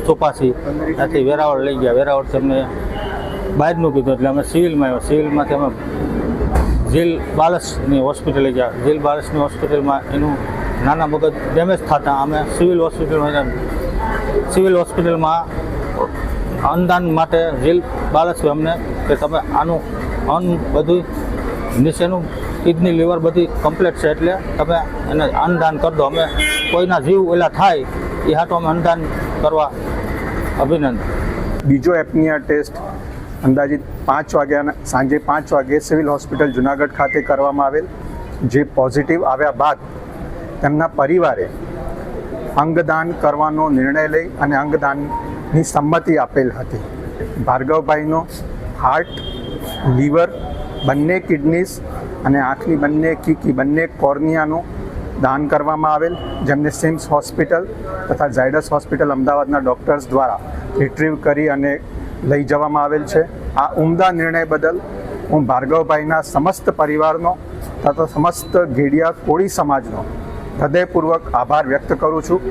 ચોપાસી ત્યાંથી વેરાવળ લઈ ગયા. વેરાવળથી અમને બહારનું કીધું એટલે અમે સિવિલમાં આવ્યા. સિવિલમાંથી અમે ઝીલ બાલસની હોસ્પિટલે ગયા. ઝીલ બાલસની હોસ્પિટલમાં એનું નાના મગજ ડેમેજ થતાં અમે સિવિલ હોસ્પિટલમાં અન્નદાન માટે ઝીલ બાલસે અમને કે તમે આનું બધું નીચેનું કિડની લીવર બધી કમ્પ્લીટ છે એટલે તમે એને અન્નદાન કરી દો. અમે કોઈના જીવ એલા થાય એ હાટો અમે અન્નદાન કરવા અભિનંદન. બીજો એપનિયા ટેસ્ટ અંદાજિત 5 વાગ્યાના સાંજે 5 વાગે સિવિલ હોસ્પિટલ જુનાગઢ ખાતે કરવામાં આવેલ, જે પોઝિટિવ આવ્યા બાદ તેમના પરિવારે અંગદાન કરવાનો નિર્ણય લઈ અને અંગદાનની સંમતિ આપેલ હતી. ભાર્ગવભાઈનો હાર્ટ, લીવર, બંને કિડનીઝ અને આંખની બંને કીકી, બંને કોર્નિયાનું દાન કરવામાં આવેલ, જેમને સિમ્સ હોસ્પિટલ તથા ઝાયડસ હોસ્પિટલ અમદાવાદના ડૉક્ટર્સ દ્વારા રિટ્રીવ કરી અને લઈ જવામાં આવેલ છે. આ ઉમદા નિર્ણય બદલ હું ભાર્ગવભાઈના સમસ્ત પરિવારનો તથા સમસ્ત ઘેડિયા કોળી સમાજનો હૃદયપૂર્વક આભાર વ્યક્ત કરું છું.